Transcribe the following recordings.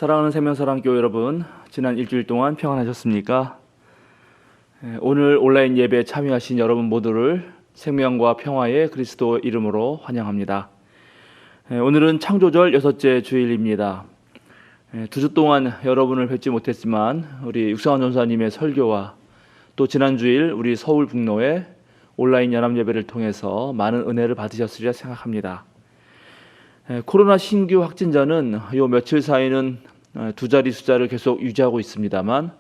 사랑하는 생명사랑교회 여러분, 지난 일주일 동안 평안하셨습니까? 오늘 온라인 예배에 참여하신 여러분 모두를 생명과 평화의 그리스도 이름으로 환영합니다. 오늘은 창조절 6째 주일입니다. 2주 동안 여러분을 뵙지 못했지만 우리 육상환 전사님의 설교와 또 지난 주일 우리 서울 북로의 온라인 연합 예배를 통해서 많은 은혜를 받으셨으리라 생각합니다. 코로나 신규 확진자는 요 며칠 사이는 두 자리 숫자를 계속 유지하고 있습니다만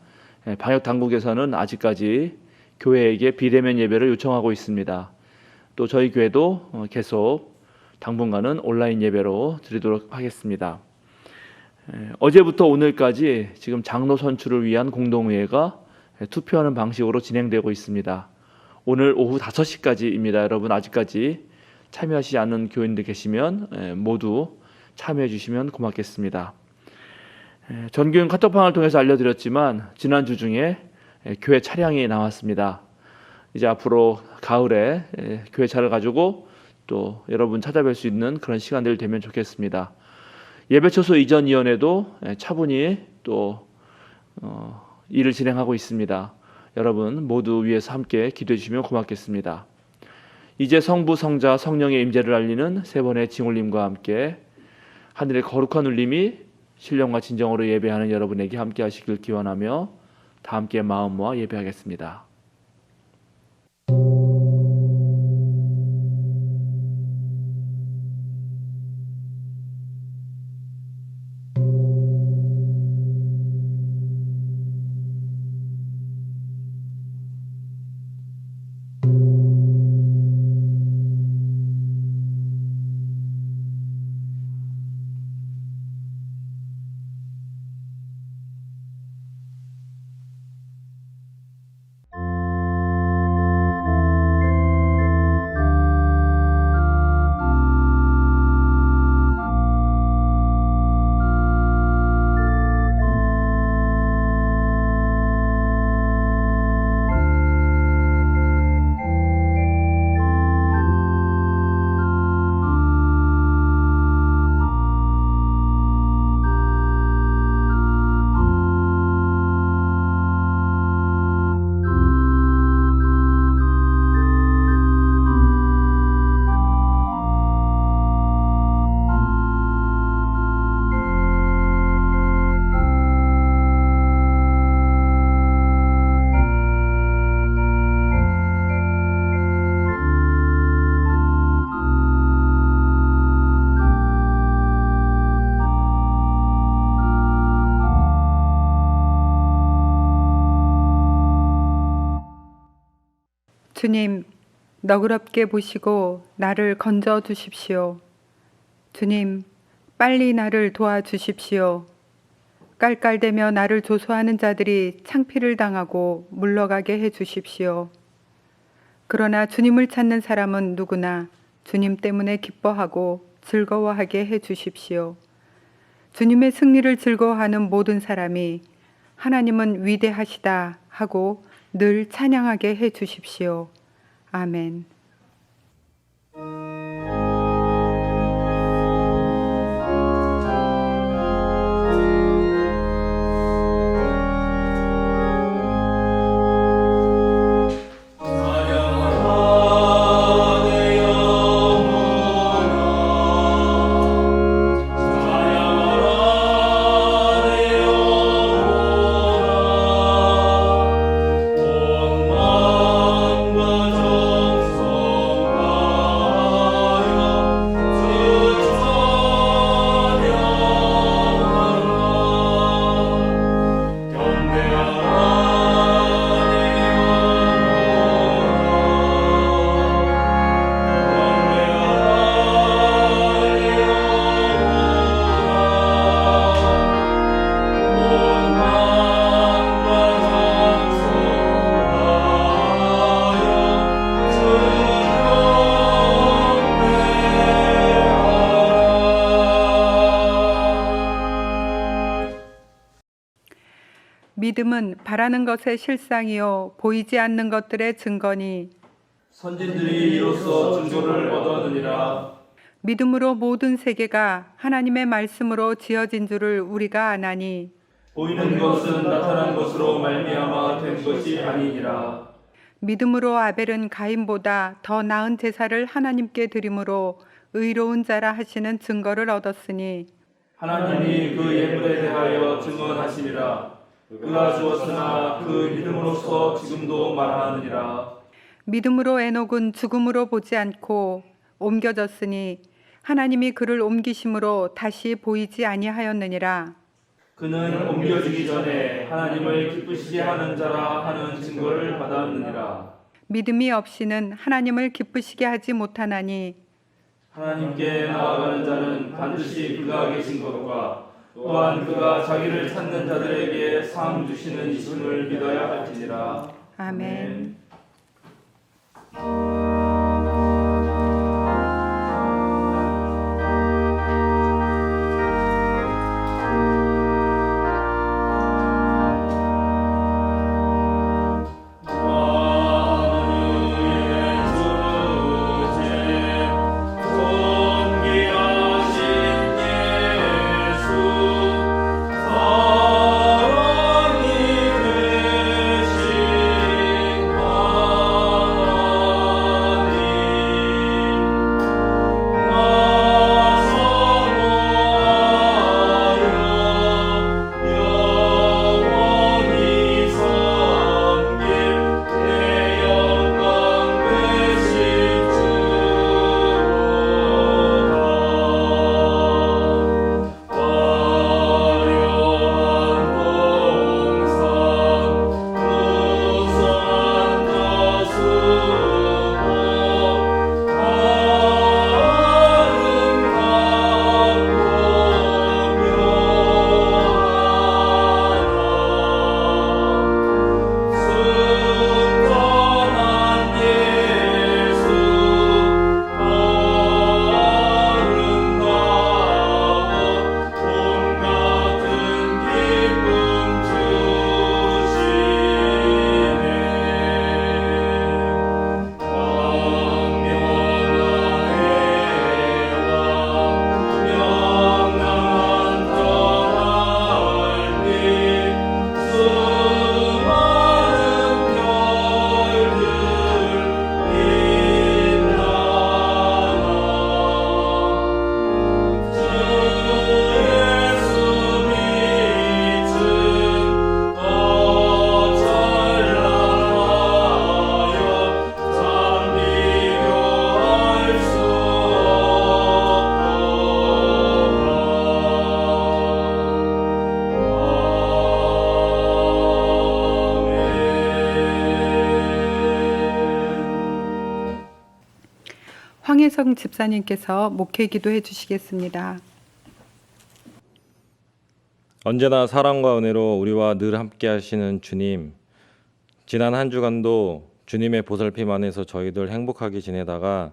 방역 당국에서는 아직까지 교회에게 비대면 예배를 요청하고 있습니다. 또 저희 교회도 계속 당분간은 온라인 예배로 드리도록 하겠습니다. 어제부터 오늘까지 지금 장로 선출을 위한 공동의회가 투표하는 방식으로 진행되고 있습니다. 오늘 오후 5시까지입니다. 여러분 아직까지 참여하시지 않은 교인들 계시면 모두 참여해 주시면 고맙겠습니다. 전교인 카톡방을 통해서 알려드렸지만 지난주 중에 교회 차량이 나왔습니다. 이제 앞으로 가을에 교회 차를 가지고 또 여러분 찾아뵐 수 있는 그런 시간들이 되면 좋겠습니다. 예배처소 이전 위원회도 차분히 또 일을 진행하고 있습니다. 여러분 모두 위해서 함께 기도해 주시면 고맙겠습니다. 이제 성부, 성자, 성령의 임재를 알리는 세 번의 징홀림과 함께 하늘의 거룩한 울림이 신령과 진정으로 예배하는 여러분에게 함께 하시길 기원하며 다 함께 마음 모아 예배하겠습니다. 주님, 너그럽게 보시고 나를 건져 주십시오. 주님, 빨리 나를 도와주십시오. 깔깔대며 나를 조소하는 자들이 창피를 당하고 물러가게 해 주십시오. 그러나 주님을 찾는 사람은 누구나 주님 때문에 기뻐하고 즐거워하게 해 주십시오. 주님의 승리를 즐거워하는 모든 사람이 하나님은 위대하시다 하고 늘 찬양하게 해 주십시오. 아멘. 믿음은 바라는 것의 실상이요 보이지 않는 것들의 증거니 선진들이 이로써 증거를 얻었느니라. 믿음으로 모든 세계가 하나님의 말씀으로 지어진 줄을 우리가 아나니 보이는 것은 나타난 것으로 말미암아 된 것이 아니니라. 믿음으로 아벨은 가인보다 더 나은 제사를 하나님께 드림으로 의로운 자라 하시는 증거를 얻었으니 하나님이 그 예물에 대하여 증언하시니라. 그가 주었으나 그 믿음으로써 지금도 말하느니라. 믿음으로 에녹은 죽음으로 보지 않고 옮겨졌으니 하나님이 그를 옮기심으로 다시 보이지 아니하였느니라. 그는 옮겨지기 전에 하나님을 기쁘시게 하는 자라 하는 증거를 받았느니라. 믿음이 없이는 하나님을 기쁘시게 하지 못하나니 하나님께 나아가는 자는 반드시 그가 계신 것과 또한 그가 자기를 찾는 자들에게 상 주시는 이심을 믿어야 할지니라. 아멘. 황혜성 집사님께서 목회 기도해 주시겠습니다. 언제나 사랑과 은혜로 우리와 늘 함께 하시는 주님, 지난 한 주간도 주님의 보살핌 안에서 저희들 행복하게 지내다가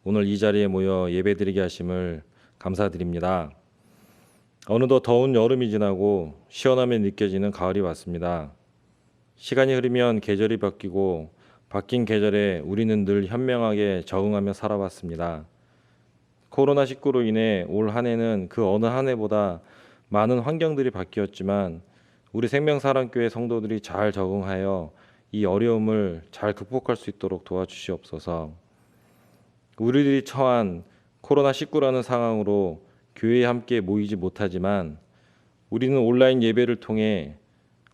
오늘 이 자리에 모여 예배드리게 하심을 감사드립니다. 어느덧 더운 여름이 지나고 시원함이 느껴지는 가을이 왔습니다. 시간이 흐르면 계절이 바뀌고 바뀐 계절에 우리는 늘 현명하게 적응하며 살아왔습니다. 코로나19로 인해 올 한 해는 그 어느 한 해보다 많은 환경들이 바뀌었지만 우리 생명사랑교회 성도들이 잘 적응하여 이 어려움을 잘 극복할 수 있도록 도와주시옵소서. 우리들이 처한 코로나19라는 상황으로 교회에 함께 모이지 못하지만 우리는 온라인 예배를 통해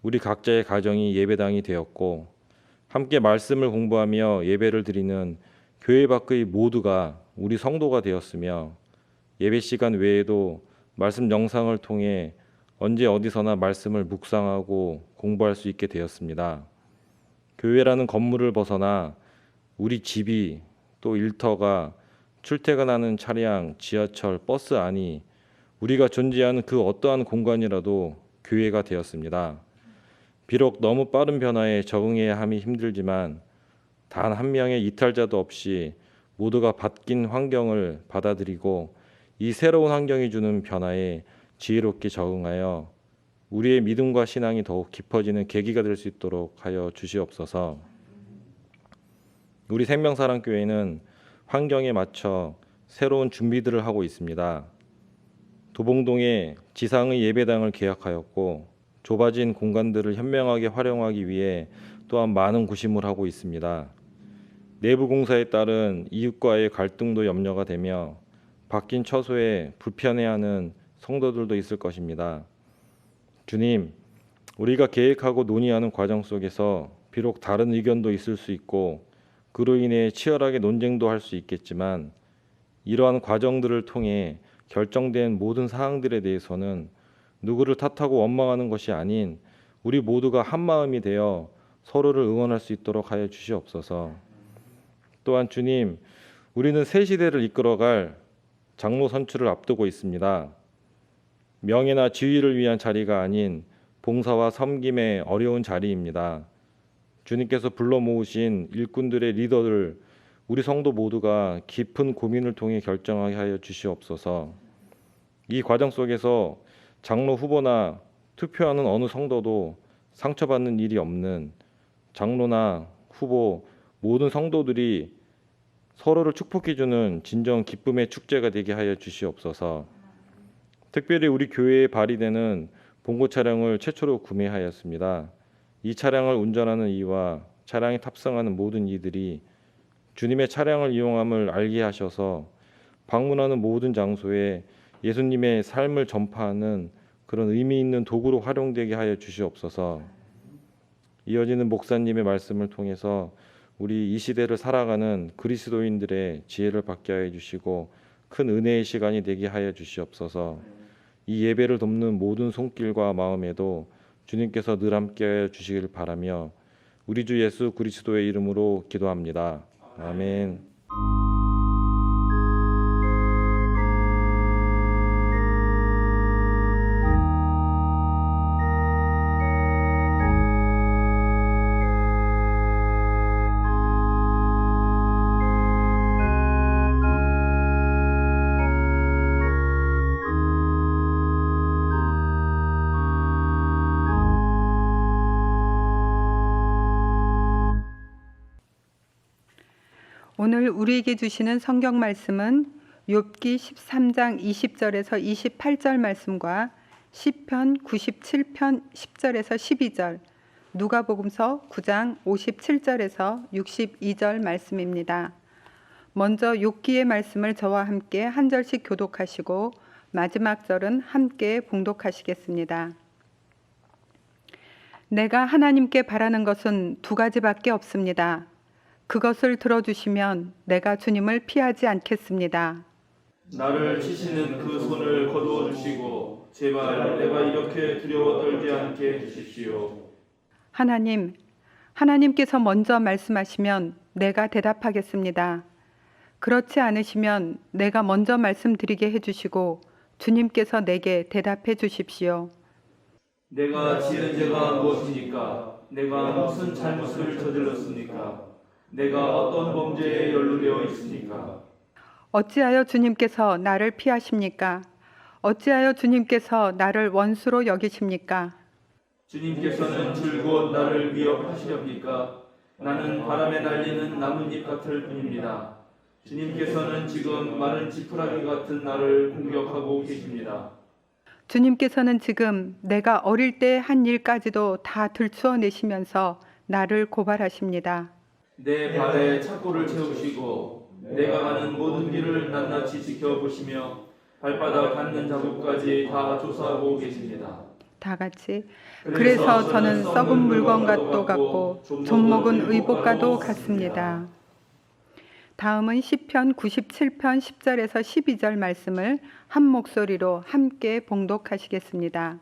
우리 각자의 가정이 예배당이 되었고 함께 말씀을 공부하며 예배를 드리는 교회 밖의 모두가 우리 성도가 되었으며 예배 시간 외에도 말씀 영상을 통해 언제 어디서나 말씀을 묵상하고 공부할 수 있게 되었습니다. 교회라는 건물을 벗어나 우리 집이 또 일터가 출퇴근하는 차량, 지하철, 버스 안이 우리가 존재하는 그 어떠한 공간이라도 교회가 되었습니다. 비록 너무 빠른 변화에 적응해야 함이 힘들지만 단 한 명의 이탈자도 없이 모두가 바뀐 환경을 받아들이고 이 새로운 환경이 주는 변화에 지혜롭게 적응하여 우리의 믿음과 신앙이 더욱 깊어지는 계기가 될 수 있도록 하여 주시옵소서. 우리 생명사랑교회는 환경에 맞춰 새로운 준비들을 하고 있습니다. 도봉동에 지상의 예배당을 계약하였고 좁아진 공간들을 현명하게 활용하기 위해 또한 많은 구심을 하고 있습니다. 내부 공사에 따른 이웃과의 갈등도 염려가 되며 바뀐 처소에 불편해하는 성도들도 있을 것입니다. 주님, 우리가 계획하고 논의하는 과정 속에서 비록 다른 의견도 있을 수 있고 그로 인해 치열하게 논쟁도 할 수 있겠지만 이러한 과정들을 통해 결정된 모든 사항들에 대해서는 누구를 탓하고 원망하는 것이 아닌 우리 모두가 한 마음이 되어 서로를 응원할 수 있도록 하여 주시옵소서. 또한 주님, 우리는 새 시대를 이끌어갈 장로 선출을 앞두고 있습니다. 명예나 지위를 위한 자리가 아닌 봉사와 섬김의 어려운 자리입니다. 주님께서 불러 모으신 일꾼들의 리더를 우리 성도 모두가 깊은 고민을 통해 결정하게 하여 주시옵소서. 이 과정 속에서 장로 후보나 투표하는 어느 성도도 상처받는 일이 없는 장로나 후보 모든 성도들이 서로를 축복해주는 진정 기쁨의 축제가 되게 하여 주시옵소서. 특별히 우리 교회에 발휘되는 봉고 차량을 최초로 구매하였습니다. 이 차량을 운전하는 이와 차량에 탑승하는 모든 이들이 주님의 차량을 이용함을 알게 하셔서 방문하는 모든 장소에 예수님의 삶을 전파하는 그런 의미 있는 도구로 활용되게 하여 주시옵소서. 이어지는 목사님의 말씀을 통해서 우리 이 시대를 살아가는 그리스도인들의 지혜를 받게 하여 주시고 큰 은혜의 시간이 되게 하여 주시옵소서. 이 예배를 돕는 모든 손길과 마음에도 주님께서 늘 함께하여 주시길 바라며 우리 주 예수 그리스도의 이름으로 기도합니다. 아멘. 오늘 우리에게 주시는 성경 말씀은 욥기 13장 20절에서 28절 말씀과 시편 97편 10절에서 12절, 누가복음서 9장 57절에서 62절 말씀입니다. 먼저 욥기의 말씀을 저와 함께 한 절씩 교독하시고 마지막 절은 함께 봉독하시겠습니다. 내가 하나님께 바라는 것은 두 가지밖에 없습니다. 그것을 들어주시면 내가 주님을 피하지 않겠습니다. 나를 치시는 그 손을 거두어 주시고 제발 내가 이렇게 두려워 떨지 않게 해주십시오. 하나님께서 먼저 말씀하시면 내가 대답하겠습니다. 그렇지 않으시면 내가 먼저 말씀드리게 해주시고 주님께서 내게 대답해 주십시오. 내가 지은 죄가 무엇입니까? 내가 무슨 잘못을 저질렀습니까? 내가 어떤 범죄에 연루되어 있습니까? 어찌하여 주님께서 나를 피하십니까? 어찌하여 주님께서 나를 원수로 여기십니까? 주님께서는 줄곧 나를 위협하시렵니까? 나는 바람에 날리는 나뭇잎 같을 뿐입니다. 주님께서는 지금 마른 지푸라기 같은 나를 공격하고 계십니다. 주님께서는 지금 내가 어릴 때 한 일까지도 다 들추어내시면서 나를 고발하십니다. 내 발에 착고를 채우시고 내가 가는 모든 길을 낱낱이 지켜보시며 발바닥 닿는 자국까지 다 조사하고 계십니다. 다 같이 그래서 저는 썩은 물건과도 같고 좀먹은 의복과도 같습니다. 다음은 시편 97편 10절에서 12절 말씀을 한 목소리로 함께 봉독하시겠습니다.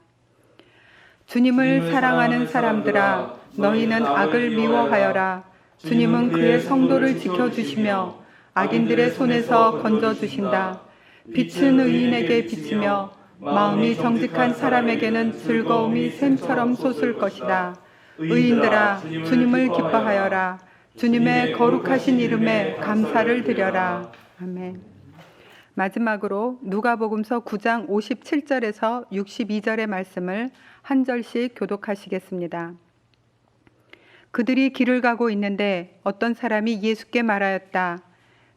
주님을 사랑하는 사람들아, 너희는 악을 미워하여라. 주님은 그의 성도를 지켜주시며 악인들의 손에서 건져주신다. 빛은 의인에게 비치며 마음이 정직한 사람에게는 즐거움이 샘처럼 솟을 것이다. 의인들아, 주님을 기뻐하여라. 주님의 거룩하신 이름에 감사를 드려라. 아멘. 마지막으로 누가복음서 9장 57절에서 62절의 말씀을 한 절씩 교독하시겠습니다. 그들이 길을 가고 있는데 어떤 사람이 예수께 말하였다.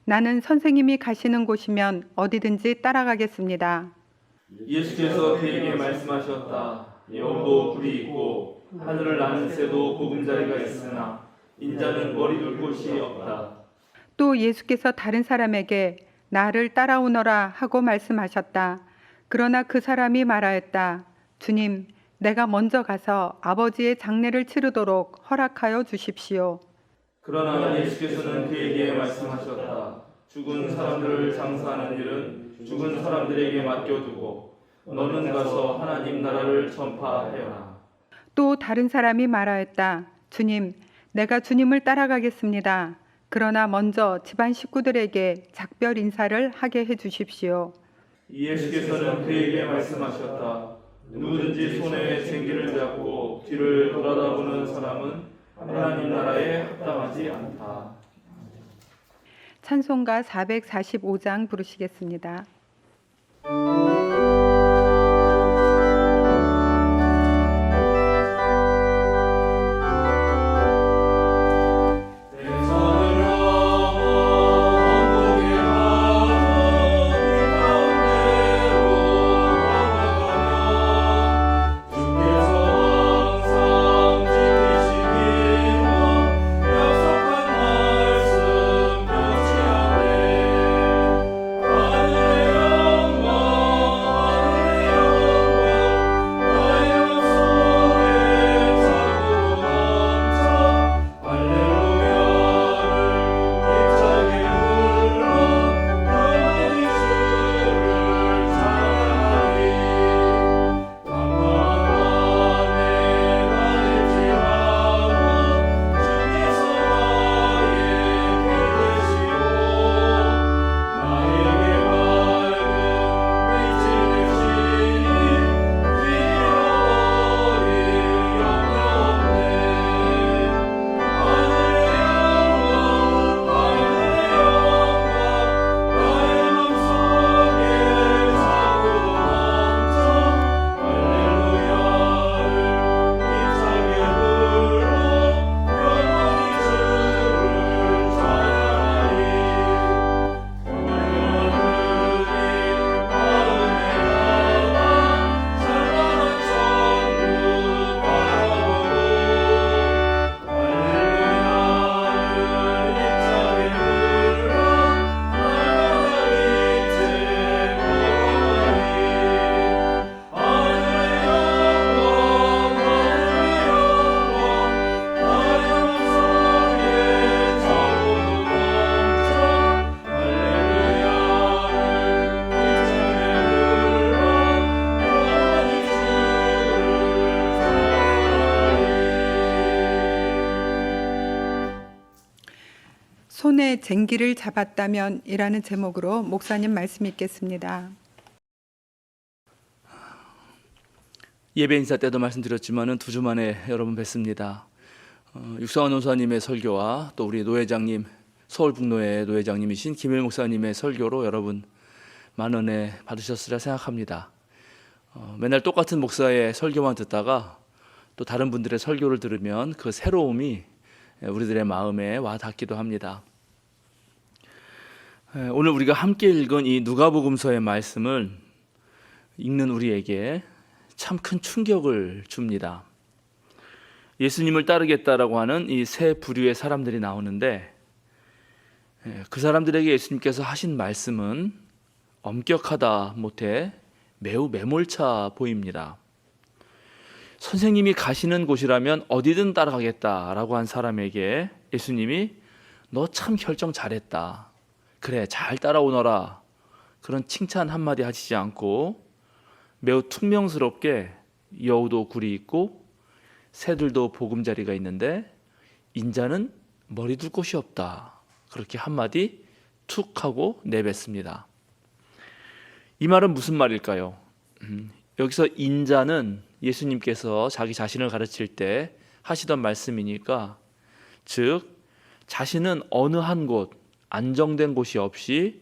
나는 선생님이 가시는 곳이면 어디든지 따라가겠습니다. 예수께서 그에게 말씀하셨다. 여우도 굴이 있고 하늘을 나는 새도 보금자리가 있으나 인자는 머리 둘 곳이 없다. 또 예수께서 다른 사람에게 나를 따라오너라 하고 말씀하셨다. 그러나 그 사람이 말하였다. 주님, 내가 먼저 가서 아버지의 장례를 치르도록 허락하여 주십시오. 그러나 예수께서는 그에게 말씀하셨다. 죽은 사람들을 장사하는 일은 죽은 사람들에게 맡겨두고 너는 가서 하나님 나라를 전파하여라. 또 다른 사람이 말하였다. 주님, 내가 주님을 따라가겠습니다. 그러나 먼저 집안 식구들에게 작별 인사를 하게 해 주십시오. 예수께서는 그에게 말씀하셨다. 누구든지 손에 생기를 잡고 뒤를 돌아다보는 사람은 하나님 나라에 합당하지 않다. 찬송가 445장 부르시겠습니다. 손에 쟁기를 잡았다면 이라는 제목으로 목사님 말씀 읽겠습니다. 예배 인사 때도 말씀드렸지만은 2주 만에 여러분 뵙습니다. 육성환 원사님의 설교와 또 우리 노회장님, 서울북노회 노회장님이신 김일 목사님의 설교로 여러분 많은 은혜 받으셨으리라 생각합니다. 맨날 똑같은 목사의 설교만 듣다가 또 다른 분들의 설교를 들으면 그 새로움이 우리들의 마음에 와 닿기도 합니다. 오늘 우리가 함께 읽은 이 누가복음서의 말씀을 읽는 우리에게 참 큰 충격을 줍니다. 예수님을 따르겠다라고 하는 이 세 부류의 사람들이 나오는데 그 사람들에게 예수님께서 하신 말씀은 엄격하다 못해 매우 매몰차 보입니다. 선생님이 가시는 곳이라면 어디든 따라가겠다라고 한 사람에게 예수님이 너 참 결정 잘했다. 그래, 잘 따라오너라. 그런 칭찬 한마디 하시지 않고 매우 퉁명스럽게 여우도 굴이 있고 새들도 보금자리가 있는데 인자는 머리 둘 곳이 없다. 그렇게 한마디 툭 하고 내뱉습니다. 이 말은 무슨 말일까요? 여기서 인자는 예수님께서 자기 자신을 가르칠 때 하시던 말씀이니까, 즉 자신은 어느 한 곳 안정된 곳이 없이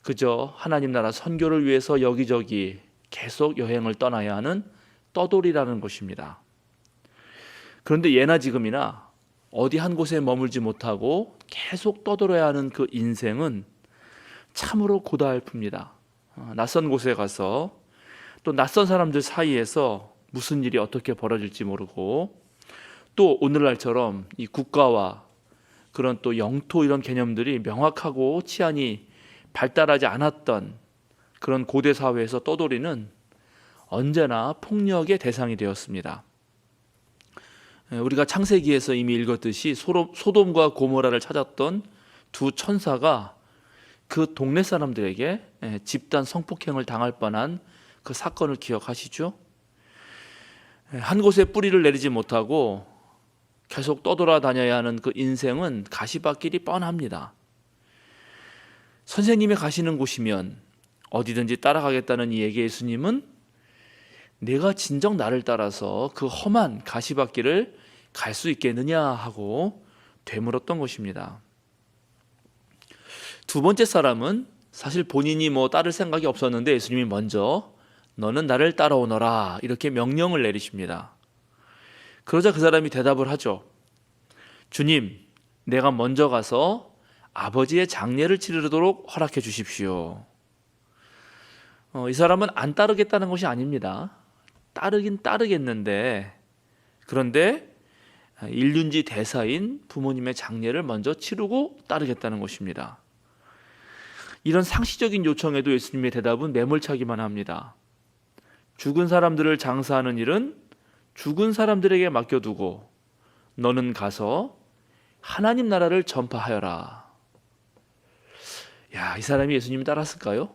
그저 하나님 나라 선교를 위해서 여기저기 계속 여행을 떠나야 하는 떠돌이라는 것입니다. 그런데 예나 지금이나 어디 한 곳에 머물지 못하고 계속 떠돌아야 하는 그 인생은 참으로 고달픕니다. 낯선 곳에 가서 또 낯선 사람들 사이에서 무슨 일이 어떻게 벌어질지 모르고, 또 오늘날처럼 이 국가와 그런 또 영토 이런 개념들이 명확하고 치안이 발달하지 않았던 그런 고대 사회에서 떠돌이는 언제나 폭력의 대상이 되었습니다. 우리가 창세기에서 이미 읽었듯이 소돔과 고모라를 찾았던 두 천사가 그 동네 사람들에게 집단 성폭행을 당할 뻔한 그 사건을 기억하시죠? 한 곳에 뿌리를 내리지 못하고 계속 떠돌아다녀야 하는 그 인생은 가시밭길이 뻔합니다. 선생님이 가시는 곳이면 어디든지 따라가겠다는 이에게 예수님은 내가 진정 나를 따라서 그 험한 가시밭길을 갈 수 있겠느냐 하고 되물었던 것입니다. 두 번째 사람은 사실 본인이 따를 생각이 없었는데 예수님이 먼저 너는 나를 따라오너라 이렇게 명령을 내리십니다. 그러자 그 사람이 대답을 하죠. 주님, 내가 먼저 가서 아버지의 장례를 치르도록 허락해 주십시오. 이 사람은 안 따르겠다는 것이 아닙니다. 따르긴 따르겠는데, 그런데 일륜지 대사인 부모님의 장례를 먼저 치르고 따르겠다는 것입니다. 이런 상시적인 요청에도 예수님의 대답은 매몰차기만 합니다. 죽은 사람들을 장사하는 일은 죽은 사람들에게 맡겨두고 너는 가서 하나님 나라를 전파하여라. 이 사람이 예수님을 따랐을까요?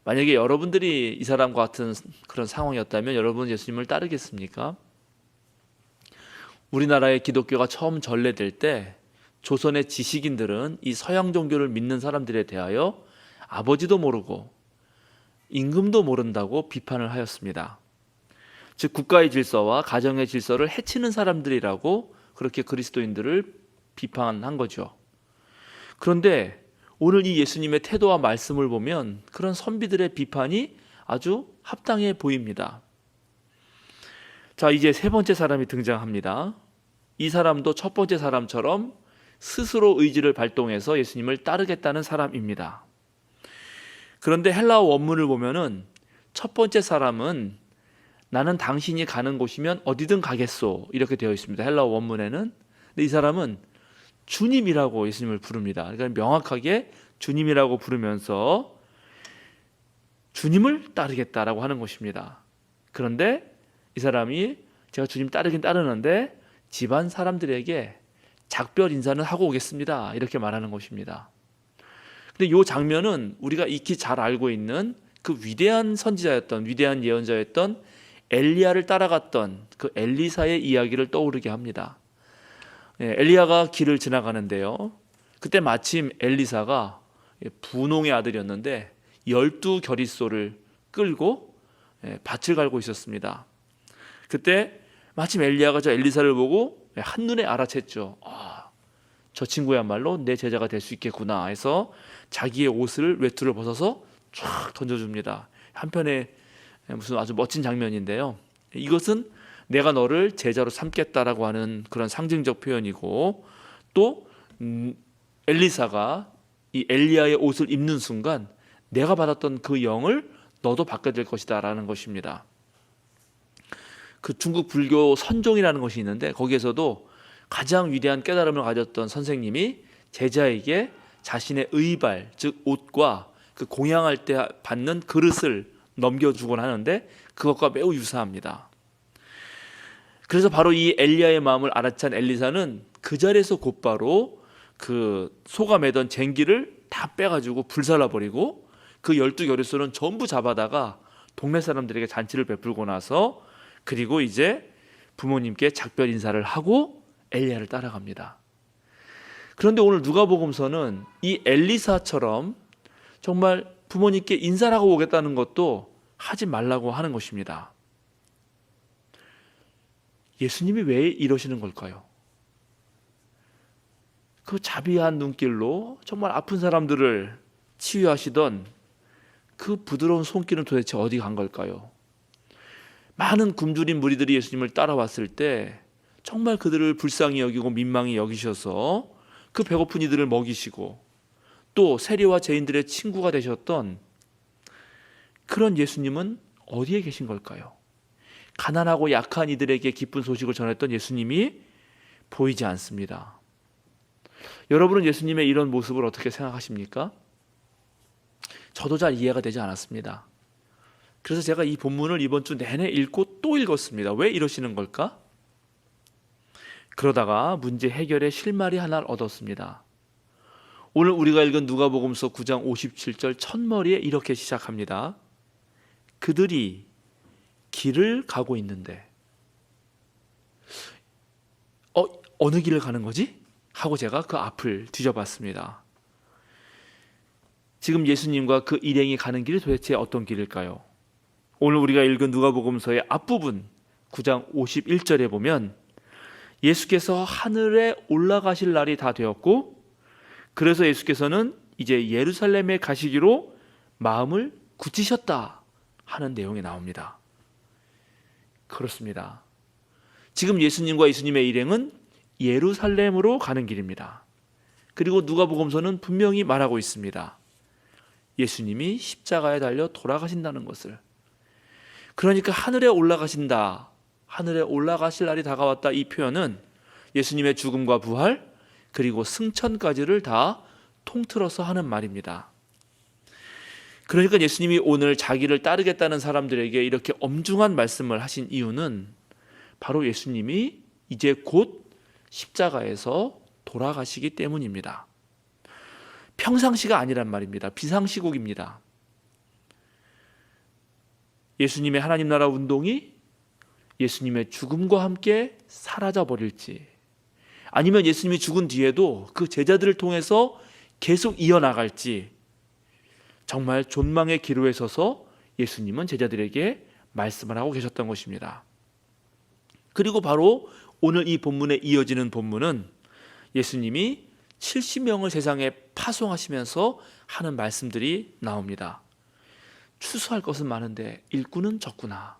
만약에 여러분들이 이 사람과 같은 그런 상황이었다면 여러분은 예수님을 따르겠습니까? 우리나라의 기독교가 처음 전래될 때 조선의 지식인들은 이 서양 종교를 믿는 사람들에 대하여 아버지도 모르고 임금도 모른다고 비판을 하였습니다. 즉 국가의 질서와 가정의 질서를 해치는 사람들이라고 그렇게 그리스도인들을 비판한 거죠. 그런데 오늘 이 예수님의 태도와 말씀을 보면 그런 선비들의 비판이 아주 합당해 보입니다. 자, 이제 세 번째 사람이 등장합니다. 이 사람도 첫 번째 사람처럼 스스로 의지를 발동해서 예수님을 따르겠다는 사람입니다. 그런데 헬라어 원문을 보면은 첫 번째 사람은 나는 당신이 가는 곳이면 어디든 가겠소 이렇게 되어 있습니다. 헬라어 원문에는. 근데 이 사람은 주님이라고 예수님을 부릅니다. 그러니까 명확하게 주님이라고 부르면서 주님을 따르겠다라고 하는 것입니다. 그런데 이 사람이 제가 주님 따르긴 따르는데 집안 사람들에게 작별 인사는 하고 오겠습니다. 이렇게 말하는 것입니다. 근데 이 장면은 우리가 익히 잘 알고 있는 그 위대한 선지자였던, 위대한 예언자였던 엘리야를 따라갔던 그 엘리사의 이야기를 떠오르게 합니다. 엘리야가 길을 지나가는데요. 그때 마침 엘리사가 분홍의 아들이었는데 12겨릿소를 끌고 밭을 갈고 있었습니다. 그때 마침 엘리야가 저 엘리사를 보고 한눈에 알아챘죠. 저 친구야말로 내 제자가 될 수 있겠구나 해서 자기의 옷을 외투를 벗어서 쫙 던져줍니다. 한편에 무슨 아주 멋진 장면인데요. 이것은 내가 너를 제자로 삼겠다라고 하는 그런 상징적 표현이고, 또 엘리사가 이 엘리야의 옷을 입는 순간 내가 받았던 그 영을 너도 받게 될 것이다 라는 것입니다. 그 중국 불교 선종이라는 것이 있는데 거기에서도 가장 위대한 깨달음을 가졌던 선생님이 제자에게 자신의 의발, 즉 옷과 그 공양할 때 받는 그릇을 넘겨주곤 하는데 그것과 매우 유사합니다. 그래서 바로 이 엘리야의 마음을 알아챈 엘리사는 그 자리에서 곧바로 그 소가 매던 쟁기를 다 빼가지고 불살라버리고 그 12겨릿소는 전부 잡아다가 동네 사람들에게 잔치를 베풀고 나서 그리고 이제 부모님께 작별 인사를 하고 엘리야를 따라갑니다. 그런데 오늘 누가복음서는 이 엘리사처럼 정말 부모님께 인사를 하고 오겠다는 것도 하지 말라고 하는 것입니다. 예수님이 왜 이러시는 걸까요? 그 자비한 눈길로 정말 아픈 사람들을 치유하시던 그 부드러운 손길은 도대체 어디 간 걸까요? 많은 굶주린 무리들이 예수님을 따라왔을 때 정말 그들을 불쌍히 여기고 민망히 여기셔서 그 배고픈 이들을 먹이시고 또 세리와 죄인들의 친구가 되셨던 그런 예수님은 어디에 계신 걸까요? 가난하고 약한 이들에게 기쁜 소식을 전했던 예수님이 보이지 않습니다. 여러분은 예수님의 이런 모습을 어떻게 생각하십니까? 저도 잘 이해가 되지 않았습니다. 그래서 제가 이 본문을 이번 주 내내 읽고 또 읽었습니다. 왜 이러시는 걸까? 그러다가 문제 해결의 실마리 하나를 얻었습니다. 오늘 우리가 읽은 누가복음서 9장 57절 첫머리에 이렇게 시작합니다. 그들이 길을 가고 있는데 어느 길을 가는 거지? 하고 제가 그 앞을 뒤져봤습니다. 지금 예수님과 그 일행이 가는 길이 도대체 어떤 길일까요? 오늘 우리가 읽은 누가복음서의 앞부분 9장 51절에 보면 예수께서 하늘에 올라가실 날이 다 되었고 그래서 예수께서는 이제 예루살렘에 가시기로 마음을 굳히셨다 하는 내용이 나옵니다. 그렇습니다. 지금 예수님과 예수님의 일행은 예루살렘으로 가는 길입니다. 그리고 누가복음서는 분명히 말하고 있습니다. 예수님이 십자가에 달려 돌아가신다는 것을. 그러니까 하늘에 올라가신다, 하늘에 올라가실 날이 다가왔다, 이 표현은 예수님의 죽음과 부활 그리고 승천까지를 다 통틀어서 하는 말입니다. 그러니까 예수님이 오늘 자기를 따르겠다는 사람들에게 이렇게 엄중한 말씀을 하신 이유는 바로 예수님이 이제 곧 십자가에서 돌아가시기 때문입니다. 평상시가 아니란 말입니다. 비상시국입니다. 예수님의 하나님 나라 운동이 예수님의 죽음과 함께 사라져 버릴지, 아니면 예수님이 죽은 뒤에도 그 제자들을 통해서 계속 이어나갈지, 정말 존망의 기로에 서서 예수님은 제자들에게 말씀을 하고 계셨던 것입니다. 그리고 바로 오늘 이 본문에 이어지는 본문은 예수님이 70명을 세상에 파송하시면서 하는 말씀들이 나옵니다. 추수할 것은 많은데 일꾼은 적구나.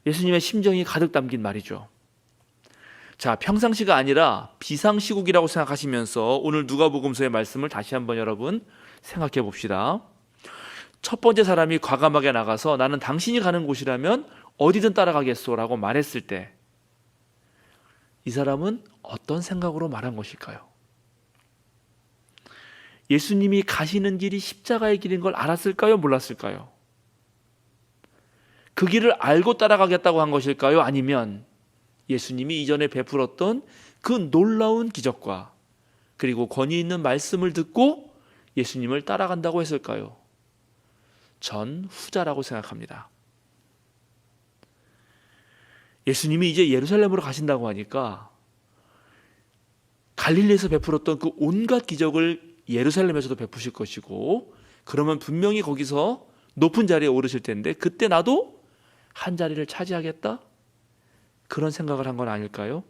예수님의 심정이 가득 담긴 말이죠. 자, 평상시가 아니라 비상시국이라고 생각하시면서 오늘 누가복음서의 말씀을 다시 한번 여러분 생각해 봅시다. 첫 번째 사람이 과감하게 나가서 나는 당신이 가는 곳이라면 어디든 따라가겠소라고 말했을 때 이 사람은 어떤 생각으로 말한 것일까요? 예수님이 가시는 길이 십자가의 길인 걸 알았을까요? 몰랐을까요? 그 길을 알고 따라가겠다고 한 것일까요? 아니면 예수님이 이전에 베풀었던 그 놀라운 기적과 그리고 권위 있는 말씀을 듣고 예수님을 따라간다고 했을까요? 전 후자라고 생각합니다. 예수님이 이제 예루살렘으로 가신다고 하니까 갈릴리에서 베풀었던 그 온갖 기적을 예루살렘에서도 베푸실 것이고, 그러면 분명히 거기서 높은 자리에 오르실 텐데 그때 나도 한 자리를 차지하겠다? 그런 생각을 한 건 아닐까요?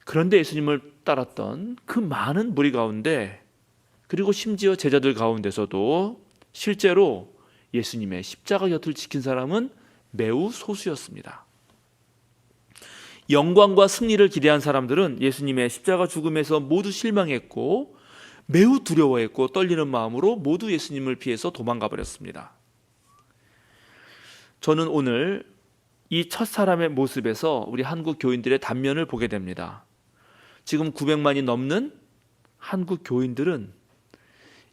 그런데 예수님을 따랐던 그 많은 무리 가운데, 그리고 심지어 제자들 가운데서도 실제로 예수님의 십자가 곁을 지킨 사람은 매우 소수였습니다. 영광과 승리를 기대한 사람들은 예수님의 십자가 죽음에서 모두 실망했고 매우 두려워했고 떨리는 마음으로 모두 예수님을 피해서 도망가 버렸습니다. 저는 오늘 이 첫 사람의 모습에서 우리 한국 교인들의 단면을 보게 됩니다. 지금 900만이 넘는 한국 교인들은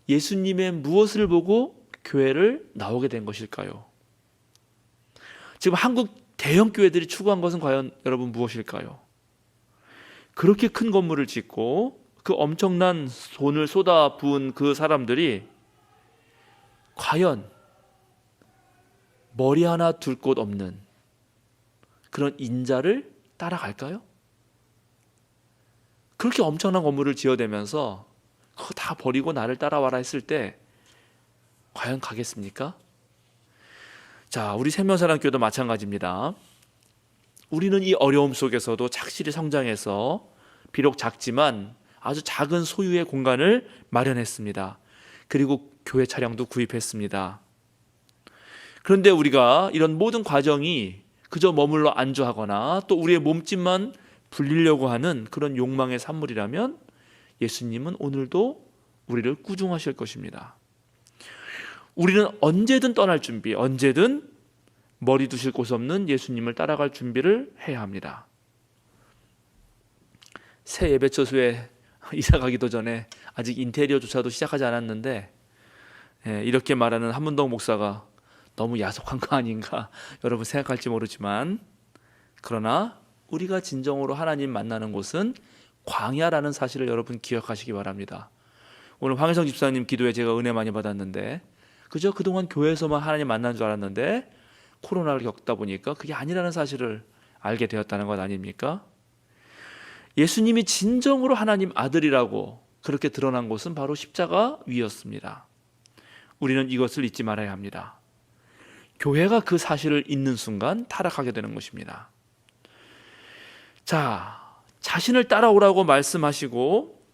예수님의 무엇을 보고 교회를 나오게 된 것일까요? 지금 한국 대형 교회들이 추구한 것은 과연 여러분 무엇일까요? 그렇게 큰 건물을 짓고 그 엄청난 돈을 쏟아 부은 그 사람들이 과연 머리 하나 둘 곳 없는 그런 인자를 따라갈까요? 그렇게 엄청난 건물을 지어대면서 그거 다 버리고 나를 따라와라 했을 때 과연 가겠습니까? 자, 우리 생명사랑교회도 마찬가지입니다. 우리는 이 어려움 속에서도 착실히 성장해서 비록 작지만 아주 작은 소유의 공간을 마련했습니다. 그리고 교회 차량도 구입했습니다. 그런데 우리가 이런 모든 과정이 그저 머물러 안주하거나 또 우리의 몸집만 불리려고 하는 그런 욕망의 산물이라면 예수님은 오늘도 우리를 꾸중하실 것입니다. 우리는 언제든 떠날 준비, 언제든 머리 두실 곳 없는 예수님을 따라갈 준비를 해야 합니다. 새 예배처소에 이사 가기도 전에 아직 인테리어조차도 시작하지 않았는데 이렇게 말하는 한문동 목사가 너무 야속한 거 아닌가 여러분 생각할지 모르지만, 그러나 우리가 진정으로 하나님 만나는 곳은 광야라는 사실을 여러분 기억하시기 바랍니다. 오늘 황혜성 집사님 기도에 제가 은혜 많이 받았는데 그저 그동안 교회에서만 하나님 만난 줄 알았는데 코로나를 겪다 보니까 그게 아니라는 사실을 알게 되었다는 것 아닙니까? 예수님이 진정으로 하나님 아들이라고 그렇게 드러난 곳은 바로 십자가 위였습니다. 우리는 이것을 잊지 말아야 합니다. 교회가 그 사실을 잊는 순간 타락하게 되는 것입니다. 자, 자신을 따라오라고 말씀하시고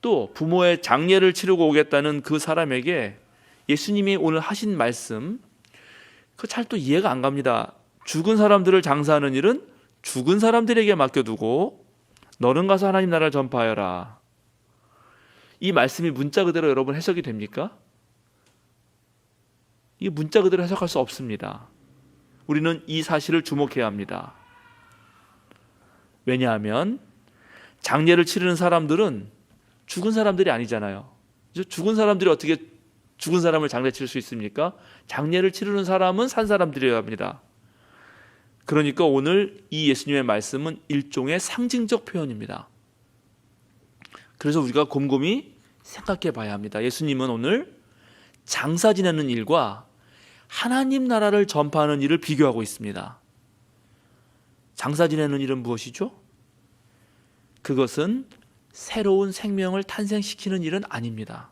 또 부모의 장례를 치르고 오겠다는 그 사람에게 예수님이 오늘 하신 말씀, 그 잘 또 이해가 안 갑니다. 죽은 사람들을 장사하는 일은 죽은 사람들에게 맡겨두고 너는 가서 하나님 나라를 전파하여라. 이 말씀이 문자 그대로 여러분 해석이 됩니까? 이 문자 그대로 해석할 수 없습니다. 우리는 이 사실을 주목해야 합니다. 왜냐하면 장례를 치르는 사람들은 죽은 사람들이 아니잖아요. 죽은 사람들이 어떻게 죽은 사람을 장례 치를 수 있습니까? 장례를 치르는 사람은 산 사람들이어야 합니다. 그러니까 오늘 이 예수님의 말씀은 일종의 상징적 표현입니다. 그래서 우리가 곰곰이 생각해 봐야 합니다. 예수님은 오늘 장사 지내는 일과 하나님 나라를 전파하는 일을 비교하고 있습니다. 장사 지내는 일은 무엇이죠? 그것은 새로운 생명을 탄생시키는 일은 아닙니다.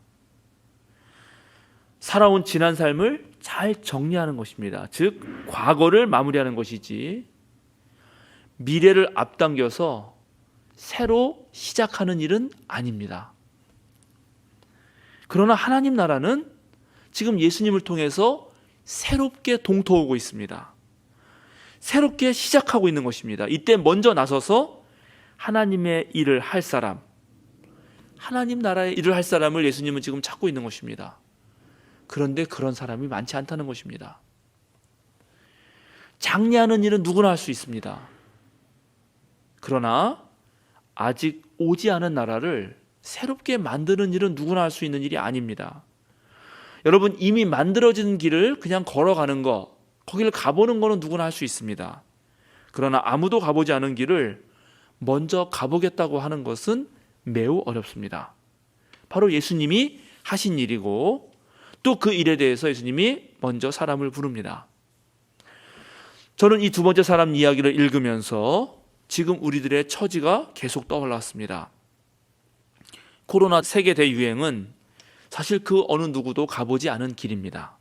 살아온 지난 삶을 잘 정리하는 것입니다. 즉 과거를 마무리하는 것이지 미래를 앞당겨서 새로 시작하는 일은 아닙니다. 그러나 하나님 나라는 지금 예수님을 통해서 새롭게 동토하고 있습니다. 새롭게 시작하고 있는 것입니다. 이때 먼저 나서서 하나님의 일을 할 사람, 하나님 나라의 일을 할 사람을 예수님은 지금 찾고 있는 것입니다. 그런데 그런 사람이 많지 않다는 것입니다. 장례하는 일은 누구나 할 수 있습니다. 그러나 아직 오지 않은 나라를 새롭게 만드는 일은 누구나 할 수 있는 일이 아닙니다. 여러분, 이미 만들어진 길을 그냥 걸어가는 거, 거기를 가보는 거는 누구나 할 수 있습니다. 그러나 아무도 가보지 않은 길을 먼저 가보겠다고 하는 것은 매우 어렵습니다. 바로 예수님이 하신 일이고 또 그 일에 대해서 예수님이 먼저 사람을 부릅니다. 저는 이 두 번째 사람 이야기를 읽으면서 지금 우리들의 처지가 계속 떠올랐습니다. 코로나 세계 대유행은 사실 그 어느 누구도 가보지 않은 길입니다.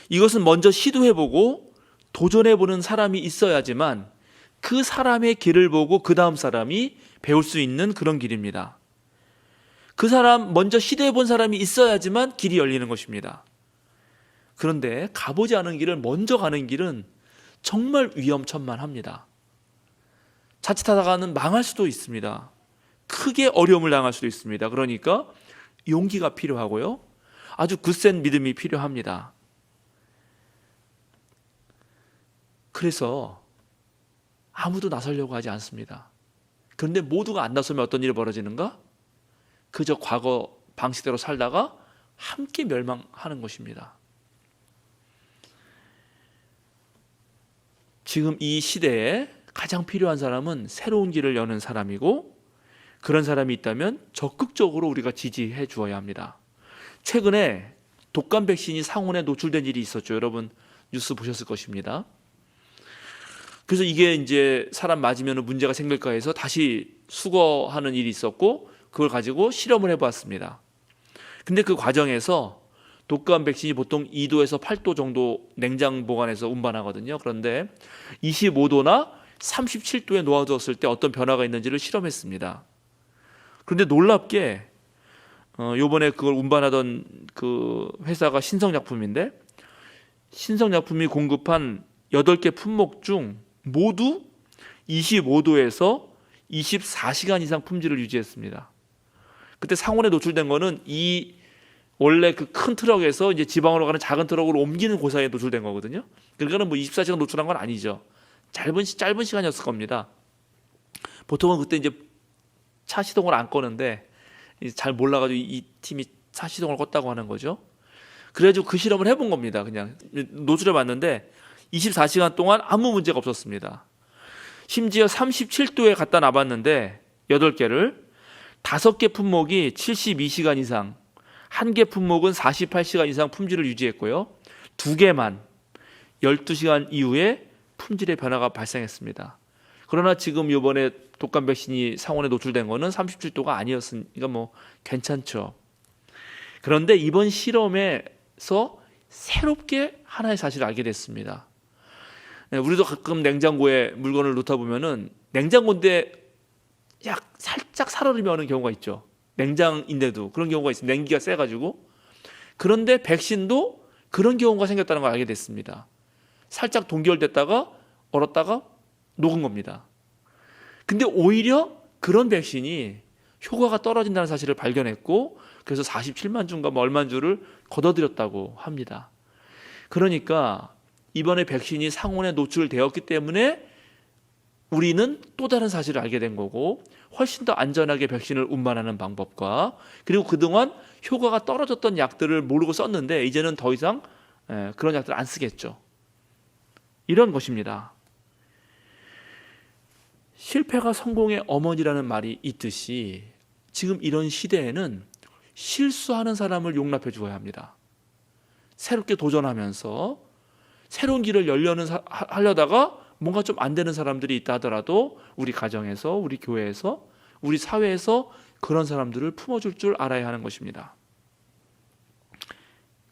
이것은 먼저 시도해보고 도전해보는 사람이 있어야지만 그 사람의 길을 보고 그 다음 사람이 배울 수 있는 그런 길입니다. 그 사람 먼저 시도해본 사람이 있어야지만 길이 열리는 것입니다. 그런데 가보지 않은 길을 먼저 가는 길은 정말 위험천만합니다. 자칫하다가는 망할 수도 있습니다. 크게 어려움을 당할 수도 있습니다. 그러니까 용기가 필요하고요, 아주 굳센 믿음이 필요합니다. 그래서 아무도 나서려고 하지 않습니다. 그런데 모두가 안 나서면 어떤 일이 벌어지는가? 그저 과거 방식대로 살다가 함께 멸망하는 것입니다. 지금 이 시대에 가장 필요한 사람은 새로운 길을 여는 사람이고, 그런 사람이 있다면 적극적으로 우리가 지지해 주어야 합니다. 최근에 독감 백신이 상온에 노출된 일이 있었죠. 여러분 뉴스 보셨을 것입니다. 그래서 이게 이제 사람 맞으면 문제가 생길까 해서 다시 수거하는 일이 있었고, 그걸 가지고 실험을 해봤습니다. 근데 그 과정에서 독감 백신이 보통 2도에서 8도 정도 냉장 보관해서 운반하거든요. 그런데 25도나 37도에 놓아두었을 때 어떤 변화가 있는지를 실험했습니다. 그런데 놀랍게 요번에 그걸 운반하던 그 회사가 신성약품인데, 신성약품이 공급한 8개 품목 중 모두 25도에서 24시간 이상 품질을 유지했습니다. 그때 상온에 노출된 거는 이 원래 그 큰 트럭에서 이제 지방으로 가는 작은 트럭으로 옮기는 그 사이에 노출된 거거든요. 그러니까는 뭐 24시간 노출한 건 아니죠. 짧은 시간이었을 겁니다. 보통은 그때 이제 차 시동을 안 꺼는데 잘 몰라가지고 이 팀이 차 시동을 껐다고 하는 거죠. 그래가지고 그 실험을 해본 겁니다. 그냥 노출해 봤는데 24시간 동안 아무 문제가 없었습니다. 심지어 37도에 갖다 놔봤는데 8개를 5개 품목이 72시간 이상, 1개 품목은 48시간 이상 품질을 유지했고요. 2개만 12시간 이후에 품질의 변화가 발생했습니다. 그러나 지금 이번에 독감 백신이 상온에 노출된 거는 37도가 아니었으니까 뭐 괜찮죠. 그런데 이번 실험에서 새롭게 하나의 사실을 알게 됐습니다. 우리도 가끔 냉장고에 물건을 놓다 보면은 냉장고인데 살짝 살얼음이 오는 경우가 있죠. 냉장인데도 그런 경우가 있어요. 냉기가 세가지고. 그런데 백신도 그런 경우가 생겼다는 걸 알게 됐습니다. 살짝 동결됐다가 얼었다가 녹은 겁니다. 근데 오히려 그런 백신이 효과가 떨어진다는 사실을 발견했고, 그래서 47만 주인가 뭐 얼마 주를 걷어들였다고 합니다. 그러니까 이번에 백신이 상온에 노출되었기 때문에 우리는 또 다른 사실을 알게 된 거고, 훨씬 더 안전하게 백신을 운반하는 방법과, 그리고 그동안 효과가 떨어졌던 약들을 모르고 썼는데 이제는 더 이상 그런 약들을 안 쓰겠죠. 이런 것입니다. 실패가 성공의 어머니라는 말이 있듯이 지금 이런 시대에는 실수하는 사람을 용납해 주어야 합니다. 새롭게 도전하면서 새로운 길을 하려다가 뭔가 좀 안 되는 사람들이 있다 하더라도 우리 가정에서, 우리 교회에서, 우리 사회에서 그런 사람들을 품어줄 줄 알아야 하는 것입니다.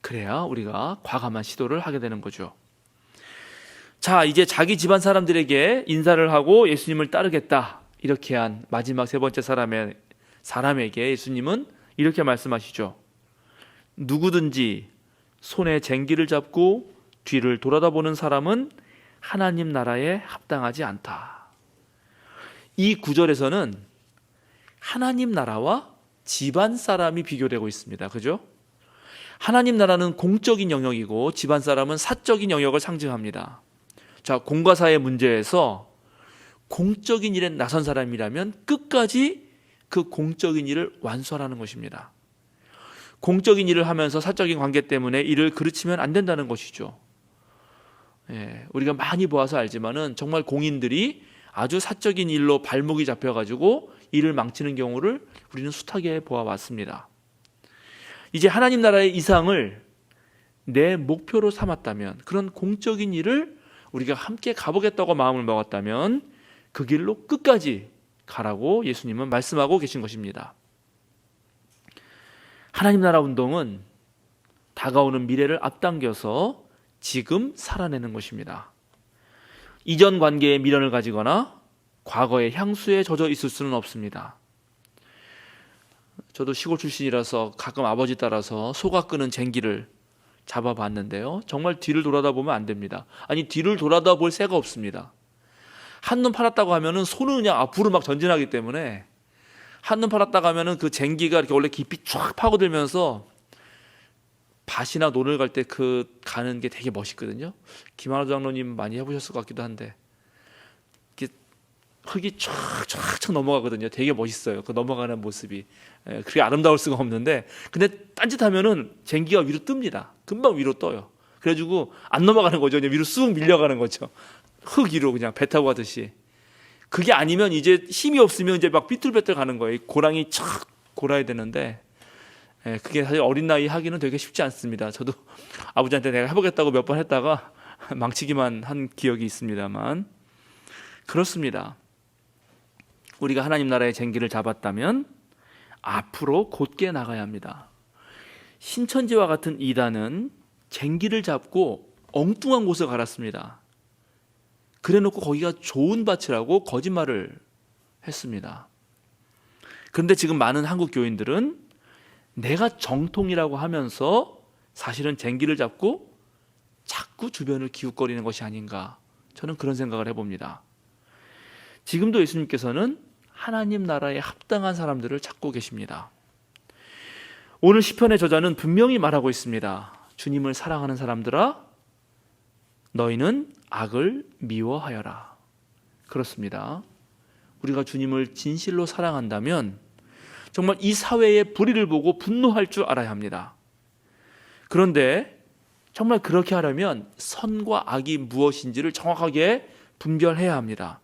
그래야 우리가 과감한 시도를 하게 되는 거죠. 자, 이제 자기 집안 사람들에게 인사를 하고 예수님을 따르겠다 이렇게 한 마지막 세 번째 사람에게 예수님은 이렇게 말씀하시죠. 누구든지 손에 쟁기를 잡고 뒤를 돌아다보는 사람은 하나님 나라에 합당하지 않다. 이 구절에서는 하나님 나라와 집안 사람이 비교되고 있습니다. 그죠? 하나님 나라는 공적인 영역이고 집안 사람은 사적인 영역을 상징합니다. 자, 공과 사의 문제에서 공적인 일에 나선 사람이라면 끝까지 그 공적인 일을 완수하라는 것입니다. 공적인 일을 하면서 사적인 관계 때문에 일을 그르치면 안 된다는 것이죠. 우리가 많이 보아서 알지만은 정말 공인들이 아주 사적인 일로 발목이 잡혀가지고 일을 망치는 경우를 우리는 숱하게 보아왔습니다. 이제 하나님 나라의 이상을 내 목표로 삼았다면, 그런 공적인 일을 우리가 함께 가보겠다고 마음을 먹었다면 그 길로 끝까지 가라고 예수님은 말씀하고 계신 것입니다. 하나님 나라 운동은 다가오는 미래를 앞당겨서 지금 살아내는 것입니다. 이전 관계에 미련을 가지거나 과거의 향수에 젖어 있을 수는 없습니다. 저도 시골 출신이라서 가끔 아버지 따라서 소가 끄는 쟁기를 잡아봤는데요. 정말 뒤를 돌아다 보면 안 됩니다. 아니, 뒤를 돌아다 볼 새가 없습니다. 한눈 팔았다고 하면은 소는 그냥 앞으로 막 전진하기 때문에, 한눈 팔았다고 하면은 그 쟁기가 이렇게 원래 깊이 쫙 파고들면서 밭이나 논을 갈 때 그 가는 게 되게 멋있거든요. 김한호 장로님 많이 해보셨을 것 같기도 한데, 이렇게 흙이 쫙쫙 넘어가거든요. 되게 멋있어요. 그 넘어가는 모습이. 그렇게 아름다울 수가 없는데, 근데 딴짓하면은 쟁기가 위로 뜹니다. 금방 위로 떠요. 그래가지고 안 넘어가는 거죠. 그냥 위로 쑥 밀려가는 거죠. 흙 위로 그냥 배 타고 가듯이. 그게 아니면 이제 힘이 없으면 이제 막 삐뚤빼뚤 가는 거예요. 고랑이 촥 골아야 되는데, 그게 사실 어린 나이 하기는 되게 쉽지 않습니다. 저도 아버지한테 내가 해보겠다고 몇 번 했다가 망치기만 한 기억이 있습니다만, 그렇습니다. 우리가 하나님 나라의 쟁기를 잡았다면 앞으로 곧게 나가야 합니다. 신천지와 같은 이단은 쟁기를 잡고 엉뚱한 곳에 갈았습니다. 그래놓고 거기가 좋은 밭이라고 거짓말을 했습니다. 그런데 지금 많은 한국 교인들은 내가 정통이라고 하면서 사실은 쟁기를 잡고 자꾸 주변을 기웃거리는 것이 아닌가, 저는 그런 생각을 해봅니다. 지금도 예수님께서는 하나님 나라에 합당한 사람들을 찾고 계십니다. 오늘 시편의 저자는 분명히 말하고 있습니다. 주님을 사랑하는 사람들아, 너희는 악을 미워하여라. 그렇습니다. 우리가 주님을 진실로 사랑한다면 정말 이 사회의 불의를 보고 분노할 줄 알아야 합니다. 그런데 정말 그렇게 하려면 선과 악이 무엇인지를 정확하게 분별해야 합니다.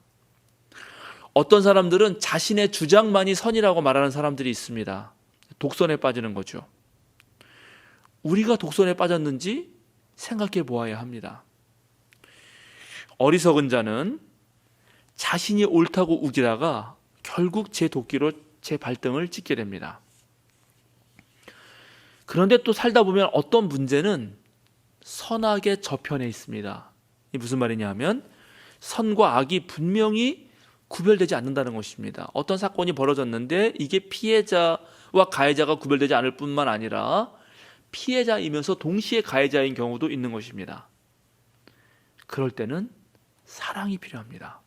어떤 사람들은 자신의 주장만이 선이라고 말하는 사람들이 있습니다. 독선에 빠지는 거죠. 우리가 독선에 빠졌는지 생각해 보아야 합니다. 어리석은 자는 자신이 옳다고 우기다가 결국 제 도끼로 제 발등을 찢게 됩니다. 그런데 또 살다 보면 어떤 문제는 선악의 저편에 있습니다. 이 무슨 말이냐 하면 선과 악이 분명히 구별되지 않는다는 것입니다. 어떤 사건이 벌어졌는데 이게 피해자와 가해자가 구별되지 않을 뿐만 아니라 피해자이면서 동시에 가해자인 경우도 있는 것입니다. 그럴 때는 사랑이 필요합니다.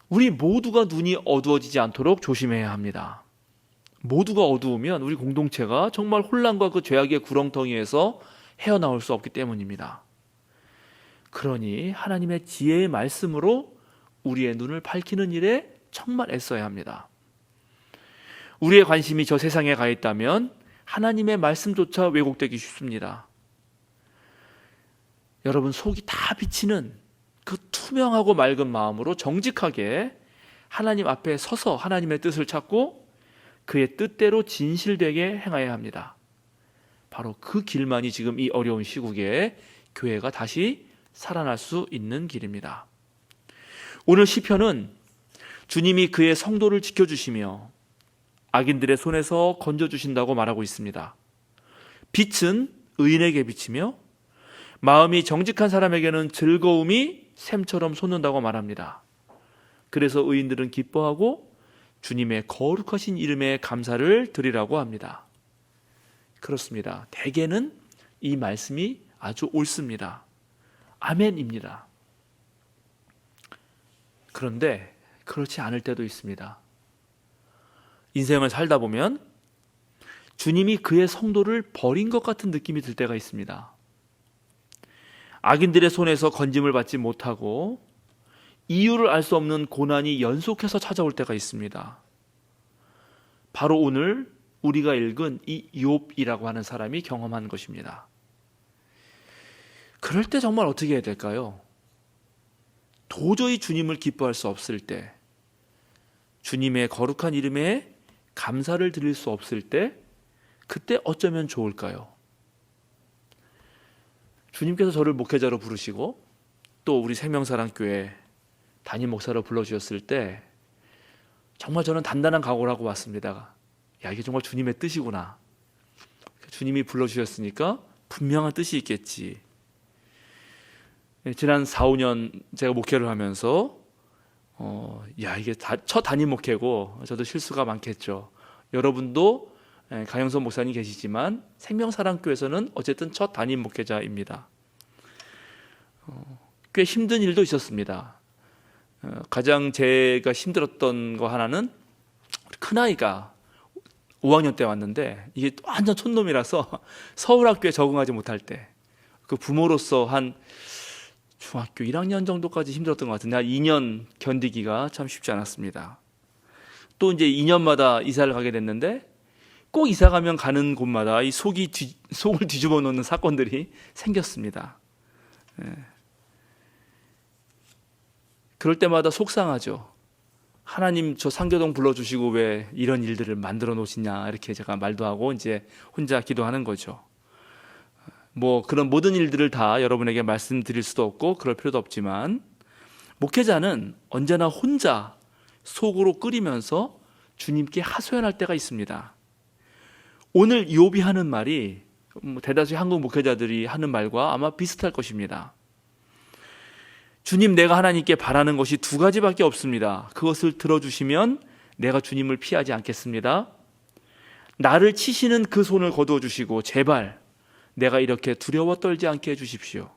우리 모두가 눈이 어두워지지 않도록 조심해야 합니다. 모두가 어두우면 우리 공동체가 정말 혼란과 그 죄악의 구렁텅이에서 헤어나올 수 없기 때문입니다. 그러니 하나님의 지혜의 말씀으로 우리의 눈을 밝히는 일에 정말 애써야 합니다. 우리의 관심이 저 세상에 가 있다면 하나님의 말씀조차 왜곡되기 쉽습니다. 여러분, 속이 다 비치는 그 투명하고 맑은 마음으로 정직하게 하나님 앞에 서서 하나님의 뜻을 찾고 그의 뜻대로 진실되게 행해야 합니다. 바로 그 길만이 지금 이 어려운 시국에 교회가 다시 살아날 수 있는 길입니다. 오늘 시편은 주님이 그의 성도를 지켜주시며 악인들의 손에서 건져주신다고 말하고 있습니다. 빛은 의인에게 비치며 마음이 정직한 사람에게는 즐거움이 샘처럼 솟는다고 말합니다. 그래서 의인들은 기뻐하고 주님의 거룩하신 이름에 감사를 드리라고 합니다. 그렇습니다. 대개는 이 말씀이 아주 옳습니다. 아멘입니다. 그런데 그렇지 않을 때도 있습니다. 인생을 살다 보면 주님이 그의 성도를 버린 것 같은 느낌이 들 때가 있습니다. 악인들의 손에서 건짐을 받지 못하고 이유를 알 수 없는 고난이 연속해서 찾아올 때가 있습니다. 바로 오늘 우리가 읽은 이 욥이라고 하는 사람이 경험한 것입니다. 그럴 때 정말 어떻게 해야 될까요? 도저히 주님을 기뻐할 수 없을 때, 주님의 거룩한 이름에 감사를 드릴 수 없을 때, 그때 어쩌면 좋을까요? 주님께서 저를 목회자로 부르시고 또 우리 생명사랑교회 담임 목사로 불러주셨을 때 정말 저는 단단한 각오를 하고 왔습니다. 야, 이게 정말 주님의 뜻이구나. 주님이 불러주셨으니까 분명한 뜻이 있겠지. 지난 4, 5년 제가 목회를 하면서 이게 첫 담임 목회고 저도 실수가 많겠죠. 여러분도 강영선 목사님 계시지만 생명사랑교회에서는 어쨌든 첫 담임 목회자입니다. 꽤 힘든 일도 있었습니다. 가장 제가 힘들었던 거 하나는 큰아이가 5학년 때 왔는데 이게 완전 촌놈이라서 서울학교에 적응하지 못할 때, 그 부모로서 한 중학교 1학년 정도까지 힘들었던 것 같은데 한 2년 견디기가 참 쉽지 않았습니다. 또 이제 2년마다 이사를 가게 됐는데 꼭 이사 가면 가는 곳마다 이 속을 뒤집어 놓는 사건들이 생겼습니다. 그럴 때마다 속상하죠. 하나님, 저 상교동 불러주시고 왜 이런 일들을 만들어 놓으시냐, 이렇게 제가 말도 하고 이제 혼자 기도하는 거죠. 그런 모든 일들을 다 여러분에게 말씀드릴 수도 없고 그럴 필요도 없지만, 목회자는 언제나 혼자 속으로 끓이면서 주님께 하소연할 때가 있습니다. 오늘 욥이 하는 말이 대다수의 한국 목회자들이 하는 말과 아마 비슷할 것입니다. 주님, 내가 하나님께 바라는 것이 두 가지밖에 없습니다. 그것을 들어주시면 내가 주님을 피하지 않겠습니다. 나를 치시는 그 손을 거두어 주시고 제발 내가 이렇게 두려워 떨지 않게 해주십시오.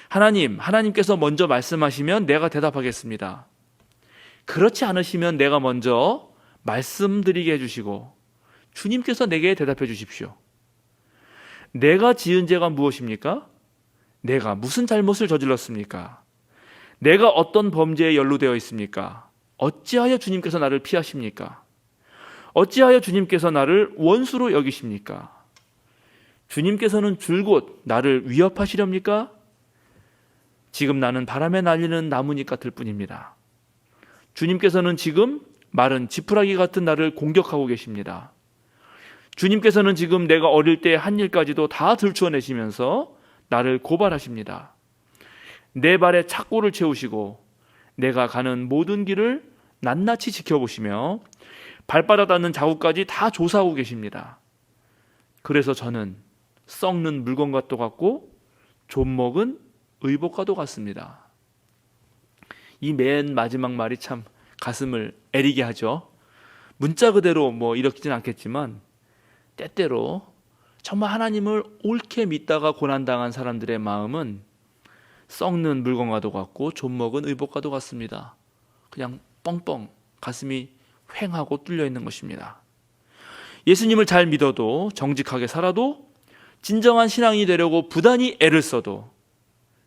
하나님께서 먼저 말씀하시면 내가 대답하겠습니다. 그렇지 않으시면 내가 먼저 말씀드리게 해주시고 주님께서 내게 대답해 주십시오. 내가 지은 죄가 무엇입니까? 내가 무슨 잘못을 저질렀습니까? 내가 어떤 범죄에 연루되어 있습니까? 어찌하여 주님께서 나를 피하십니까? 어찌하여 주님께서 나를 원수로 여기십니까? 주님께서는 줄곧 나를 위협하시렵니까? 지금 나는 바람에 날리는 나뭇잎 같을 뿐입니다. 주님께서는 지금 마른 지푸라기 같은 나를 공격하고 계십니다. 주님께서는 지금 내가 어릴 때 한 일까지도 다 들추어내시면서 나를 고발하십니다. 내 발에 착고를 채우시고 내가 가는 모든 길을 낱낱이 지켜보시며 발바닥 닿는 자국까지 다 조사하고 계십니다. 그래서 저는 썩는 물건과도 같고 좀먹은 의복과도 같습니다. 이 맨 마지막 말이 참 가슴을 애리게 하죠. 문자 그대로 이렇지는 않겠지만 때때로 정말 하나님을 옳게 믿다가 고난당한 사람들의 마음은 썩는 물건과도 같고 좀먹은 의복과도 같습니다. 그냥 뻥뻥 가슴이 휑하고 뚫려 있는 것입니다. 예수님을 잘 믿어도 정직하게 살아도 진정한 신앙이 되려고 부단히 애를 써도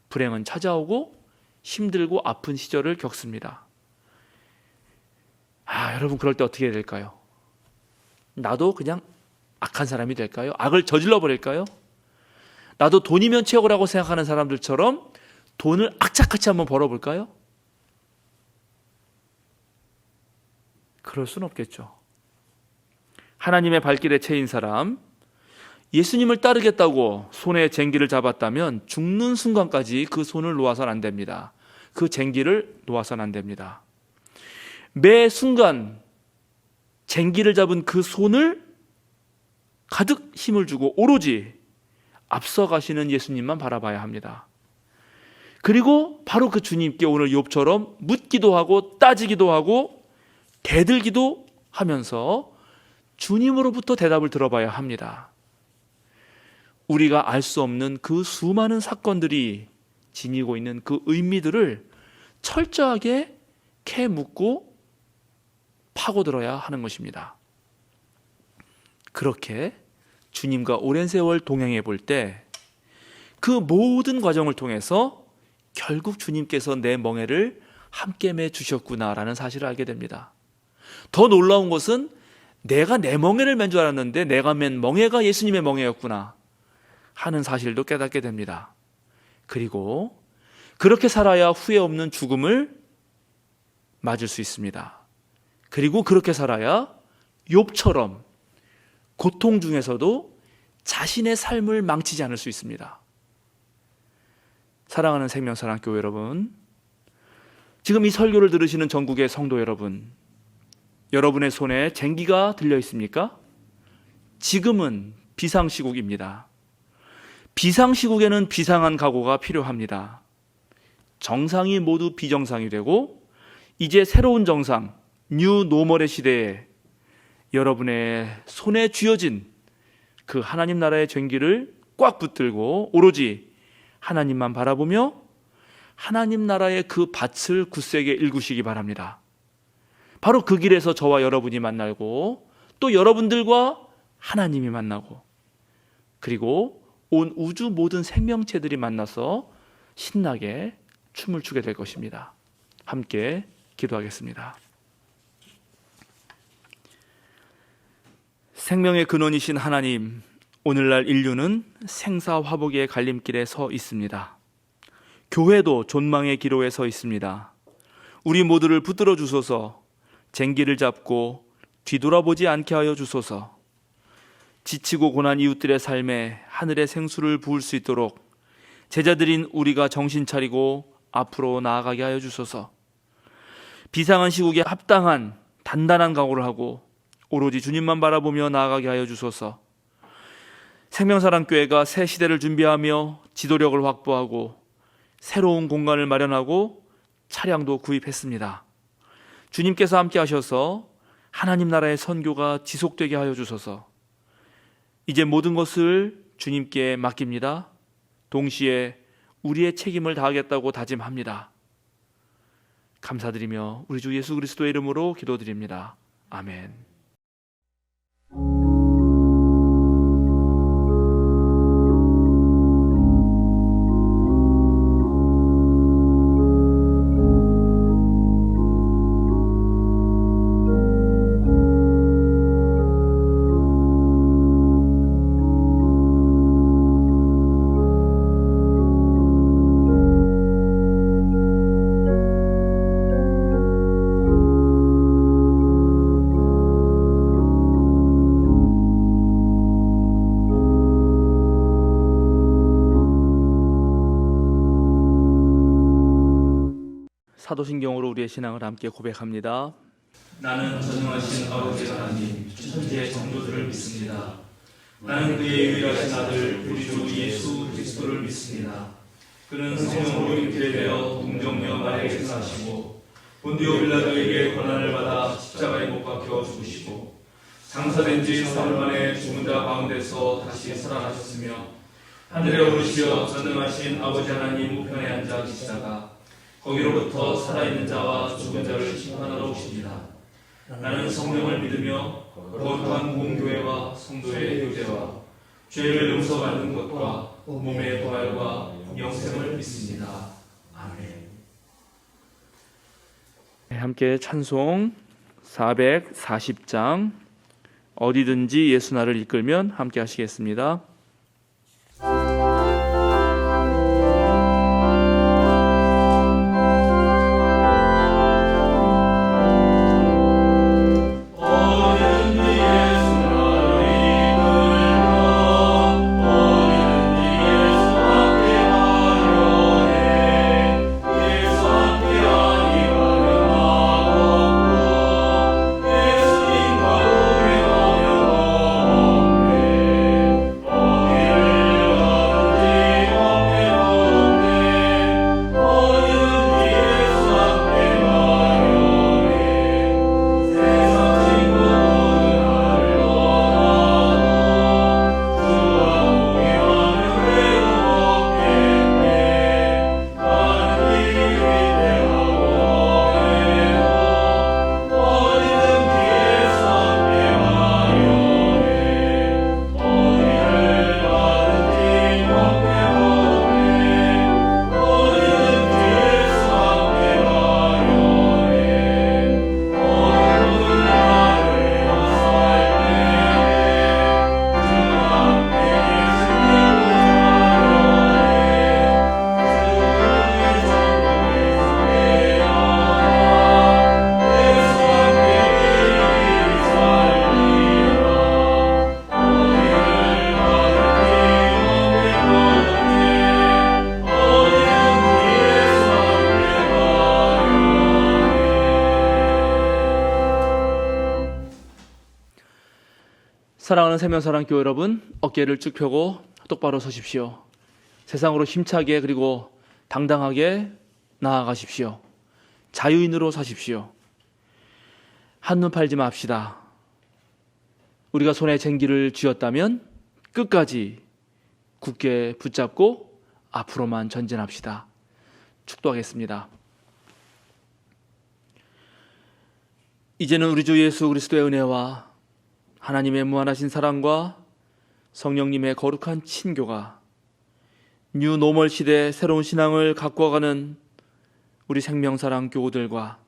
불행은 찾아오고 힘들고 아픈 시절을 겪습니다. 여러분 그럴 때 어떻게 해야 될까요? 나도 그냥 악한 사람이 될까요? 악을 저질러 버릴까요? 나도 돈이면 최고라고 생각하는 사람들처럼 돈을 악착같이 한번 벌어볼까요? 그럴 순 없겠죠. 하나님의 발길에 채인 사람, 예수님을 따르겠다고 손에 쟁기를 잡았다면 죽는 순간까지 그 손을 놓아서는 안 됩니다. 그 쟁기를 놓아서는 안 됩니다. 매 순간 쟁기를 잡은 그 손을 가득 힘을 주고 오로지 앞서가시는 예수님만 바라봐야 합니다. 그리고 바로 그 주님께 오늘 욥처럼 묻기도 하고 따지기도 하고 대들기도 하면서 주님으로부터 대답을 들어봐야 합니다. 우리가 알 수 없는 그 수많은 사건들이 지니고 있는 그 의미들을 철저하게 캐 묻고 파고들어야 하는 것입니다. 그렇게 주님과 오랜 세월 동행해 볼 때 그 모든 과정을 통해서 결국 주님께서 내 멍에를 함께 매 주셨구나라는 사실을 알게 됩니다. 더 놀라운 것은 내가 내 멍에를 맨 줄 알았는데 내가 맨 멍에가 예수님의 멍에였구나 하는 사실도 깨닫게 됩니다. 그리고 그렇게 살아야 후회 없는 죽음을 맞을 수 있습니다. 그리고 그렇게 살아야 욥처럼 고통 중에서도 자신의 삶을 망치지 않을 수 있습니다. 사랑하는 생명사랑교회 여러분, 지금 이 설교를 들으시는 전국의 성도 여러분, 여러분의 손에 쟁기가 들려 있습니까? 지금은 비상시국입니다. 비상시국에는 비상한 각오가 필요합니다. 정상이 모두 비정상이 되고 이제 새로운 정상, 뉴 노멀의 시대에 여러분의 손에 쥐어진 그 하나님 나라의 쟁기를 꽉 붙들고 오로지 하나님만 바라보며 하나님 나라의 그 밭을 굳세게 일구시기 바랍니다. 바로 그 길에서 저와 여러분이 만나고 또 여러분들과 하나님이 만나고 그리고 온 우주 모든 생명체들이 만나서 신나게 춤을 추게 될 것입니다. 함께 기도하겠습니다. 생명의 근원이신 하나님, 오늘날 인류는 생사화복의 갈림길에 서 있습니다. 교회도 존망의 기로에 서 있습니다. 우리 모두를 붙들어 주소서, 쟁기를 잡고 뒤돌아보지 않게 하여 주소서. 지치고 고난 이웃들의 삶에 하늘의 생수를 부을 수 있도록 제자들인 우리가 정신 차리고 앞으로 나아가게 하여 주소서. 비상한 시국에 합당한 단단한 각오를 하고 오로지 주님만 바라보며 나아가게 하여 주소서. 생명사랑교회가 새 시대를 준비하며 지도력을 확보하고 새로운 공간을 마련하고 차량도 구입했습니다. 주님께서 함께 하셔서 하나님 나라의 선교가 지속되게 하여 주소서. 이제 모든 것을 주님께 맡깁니다. 동시에 우리의 책임을 다하겠다고 다짐합니다. 감사드리며 우리 주 예수 그리스도의 이름으로 기도드립니다. 아멘. 사도신경으로 우리의 신앙을 함께 고백합니다. 나는 전능하신 아버지 하나님, 천지의 성도들을 믿습니다. 나는 그의 유일하신 아들 우리 주 예수 그리스도를 믿습니다. 그는 성령으로 잉태되어 동정녀 마리아에게서 나시고 본디오 빌라도에게 고난을 받아 십자가에 못 박혀 죽으시고 장사된 지 사흘 만에 죽은 자 가운데서 다시 살아나셨으며 하늘에 오르시어 전능하신 아버지 하나님 우편에 앉아 계시다가 거기로부터 살아있는 자와 죽은 자를 심판하러 오십니다. 나는 성령을 믿으며 거룩한 공교회와 성도의 교제와 죄를 용서받는 것과 몸의 부활과 영생을 믿습니다. 아멘. 함께 찬송 440장 어디든지 예수 나를 이끌면 함께 하시겠습니다. 사랑하는 세면사랑교회 여러분, 어깨를 쭉 펴고 똑바로 서십시오. 세상으로 힘차게 그리고 당당하게 나아가십시오. 자유인으로 사십시오. 한눈 팔지 맙시다. 우리가 손에 쟁기를 쥐었다면 끝까지 굳게 붙잡고 앞으로만 전진합시다. 축도하겠습니다. 이제는 우리 주 예수 그리스도의 은혜와 하나님의 무한하신 사랑과 성령님의 거룩한 친교가 뉴 노멀 시대의 새로운 신앙을 갖고 가는 우리 생명사랑 교우들과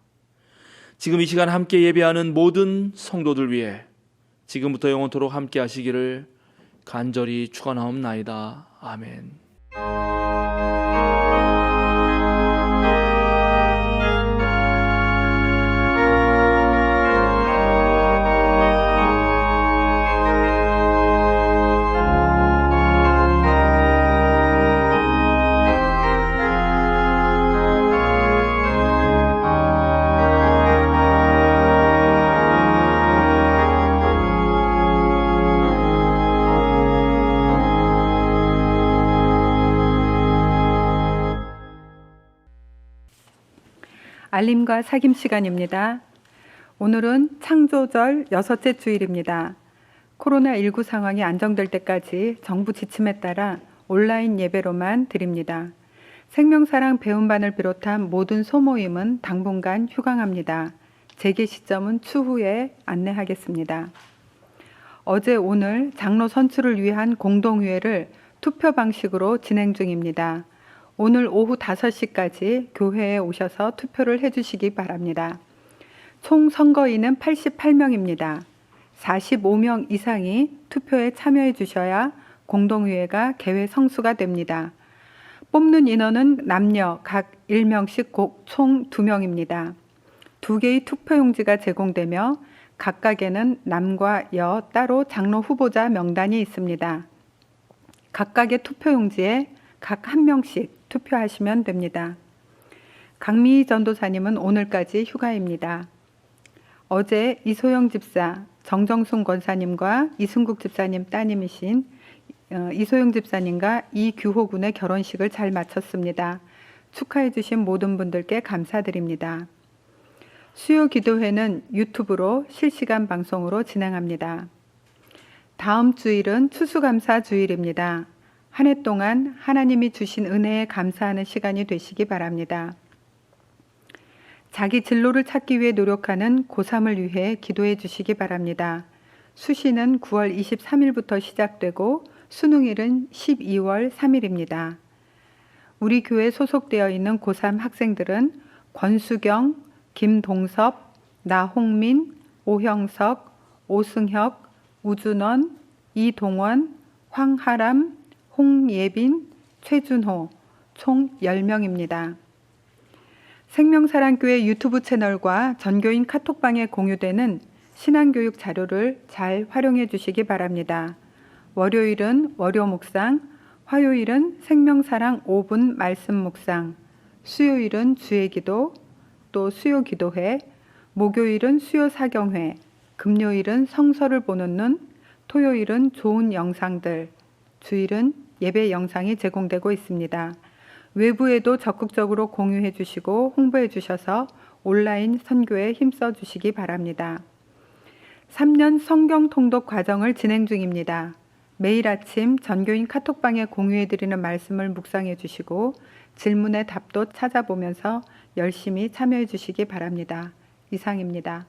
지금 이 시간 함께 예배하는 모든 성도들 위해 지금부터 영원토록 함께 하시기를 간절히 축원하옵나이다. 아멘. 알림과 사김 시간입니다. 오늘은 창조절 6째 주일입니다. 코로나19 상황이 안정될 때까지 정부 지침에 따라 온라인 예배로만 드립니다. 생명사랑 배움반을 비롯한 모든 소모임은 당분간 휴강합니다. 재개 시점은 추후에 안내하겠습니다. 어제 오늘 장로 선출을 위한 공동의회를 투표 방식으로 진행 중입니다. 오늘 오후 5시까지 교회에 오셔서 투표를 해주시기 바랍니다. 총 선거인은 88명입니다. 45명 이상이 투표에 참여해 주셔야 공동의회가 개회 성수가 됩니다. 뽑는 인원은 남녀 각 1명씩 총 2명입니다. 2개의 투표용지가 제공되며 각각에는 남과 여 따로 장로 후보자 명단이 있습니다. 각각의 투표용지에 각 1명씩 투표하시면 됩니다. 강미희 전도사님은 오늘까지 휴가입니다. 어제 이소영 집사, 정정순 권사님과 이승국 집사님 따님이신 이소영 집사님과 이규호 군의 결혼식을 잘 마쳤습니다. 축하해 주신 모든 분들께 감사드립니다. 수요 기도회는 유튜브로 실시간 방송으로 진행합니다. 다음 주일은 추수감사 주일입니다. 한 해 동안 하나님이 주신 은혜에 감사하는 시간이 되시기 바랍니다. 자기 진로를 찾기 위해 노력하는 고3을 위해 기도해 주시기 바랍니다. 수시는 9월 23일부터 시작되고 수능일은 12월 3일입니다. 우리 교회에 소속되어 있는 고3 학생들은 권수경, 김동섭, 나홍민, 오형석, 오승혁, 우준원, 이동원, 황하람, 홍예빈, 최준호 총 10명입니다. 생명사랑교회 유튜브 채널과 전교인 카톡방에 공유되는 신앙교육 자료를 잘 활용해 주시기 바랍니다. 월요일은 월요 묵상, 화요일은 생명사랑 5분 말씀 묵상, 수요일은 주의 기도, 또 수요 기도회, 목요일은 수요 사경회, 금요일은 성서를 보는 눈, 토요일은 좋은 영상들, 주일은 예배 영상이 제공되고 있습니다. 외부에도 적극적으로 공유해 주시고 홍보해 주셔서 온라인 선교에 힘써 주시기 바랍니다. 3년 성경 통독 과정을 진행 중입니다. 매일 아침 전교인 카톡방에 공유해 드리는 말씀을 묵상해 주시고 질문의 답도 찾아보면서 열심히 참여해 주시기 바랍니다. 이상입니다.